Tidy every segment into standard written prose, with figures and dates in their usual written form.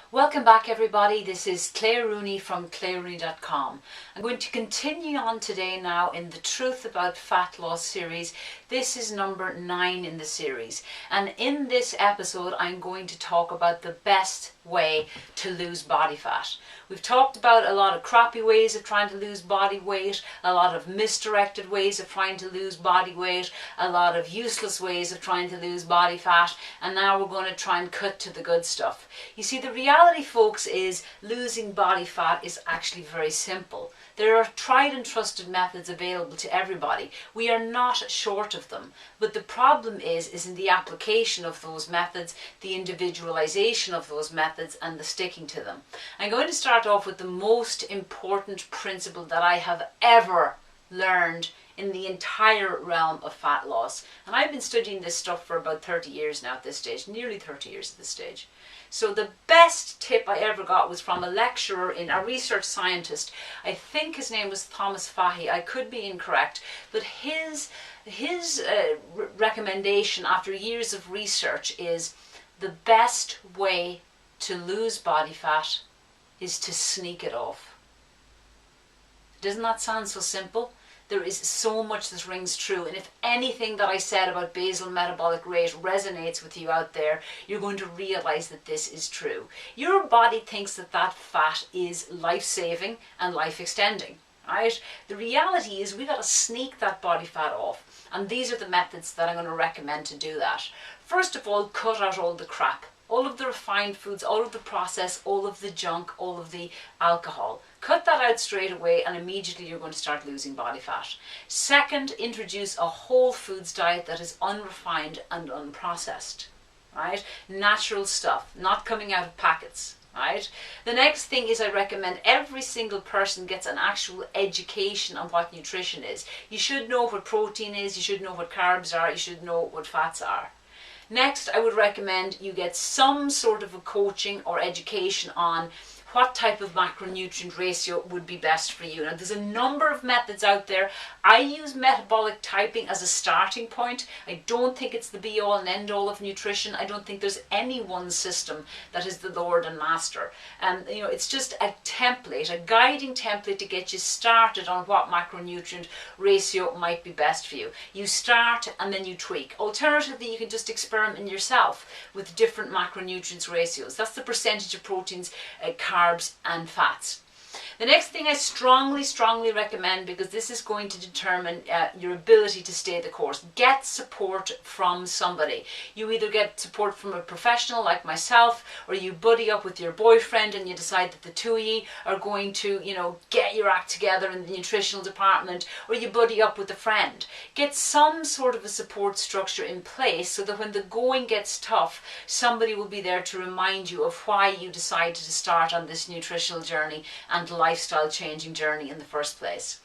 Welcome back everybody, this is Claire Rooney from clairerooney.com. I'm going to continue on today now in the Truth About Fat Loss series. This is number 9 in the series, and in this episode I'm going to talk about the best way to lose body fat. We've talked about a lot of crappy ways of trying to lose body weight, a lot of misdirected ways of trying to lose body weight, a lot of useless ways of trying to lose body fat, and now we're going to try and cut to the good stuff. You see, the reality, folks, is losing body fat is actually very simple. There are tried and trusted methods available to everybody. We are not short of them. But the problem is in the application of those methods, the individualization of those methods, and the sticking to them. I'm going to start off with the most important principle that I have ever learned in the entire realm of fat loss. And I've been studying this stuff for about 30 years now at this stage, nearly 30 years at this stage. So the best tip I ever got was from a lecturer, a research scientist. I think his name was Thomas Fahey. I could be incorrect, but his recommendation after years of research is the best way to lose body fat is to sneak it off. Doesn't that sound so simple? There is so much that rings true, and if anything that I said about basal metabolic rate resonates with you out there, you're going to realize that this is true. Your body thinks that that fat is life-saving and life-extending, right? The reality is we got to sneak that body fat off, and these are the methods that I'm going to recommend to do that. First of all, cut out all the crap. All of the refined foods, all of the processed, all of the junk, all of the alcohol. Cut that out straight away and immediately you're going to start losing body fat. Second, introduce a whole foods diet that is unrefined and unprocessed, right? Natural stuff, not coming out of packets, right? The next thing is I recommend every single person gets an actual education on what nutrition is. You should know what protein is, you should know what carbs are, you should know what fats are. Next, I would recommend you get some sort of a coaching or education on what type of macronutrient ratio would be best for you. Now, there's a number of methods out there. I use metabolic typing as a starting point. I don't think it's the be-all and end-all of nutrition. I don't think there's any one system that is the Lord and Master. And it's just a template, a guiding template to get you started on what macronutrient ratio might be best for you. You start and then you tweak. Alternatively, you can just experiment yourself with different macronutrients ratios. That's the percentage of proteins, carbs and fats. The next thing I strongly recommend, because this is going to determine your ability to stay the course, get support from somebody. You either get support from a professional like myself, or you buddy up with your boyfriend and you decide that the two of you are going to, get your act together in the nutritional department, or you buddy up with a friend. Get some sort of a support structure in place so that when the going gets tough, somebody will be there to remind you of why you decided to start on this nutritional journey and lifestyle changing journey in the first place.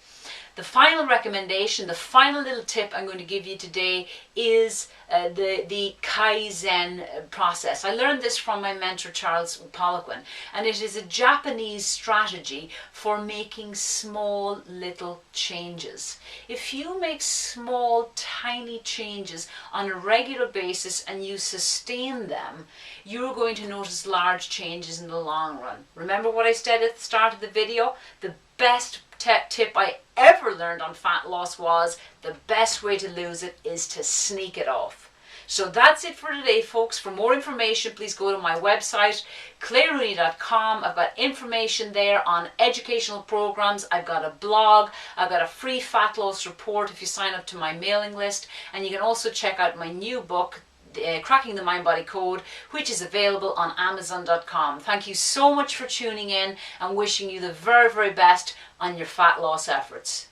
The final recommendation, the final little tip I'm going to give you today is the Kaizen process. I learned this from my mentor Charles Poliquin, and it is a Japanese strategy for making small little changes. If you make small tiny changes on a regular basis and you sustain them, you're going to notice large changes in the long run. Remember what I said at the start of the video? The best tip I ever learned on fat loss was the best way to lose it is to sneak it off. So that's it for today, folks. For more information, please go to my website, clairerooney.com. I've got information there on educational programs. I've got a blog. I've got a free fat loss report if you sign up to my mailing list. And you can also check out my new book, Cracking the Mind-Body Code, which is available on Amazon.com. Thank you so much for tuning in and wishing you the very, very best on your fat loss efforts.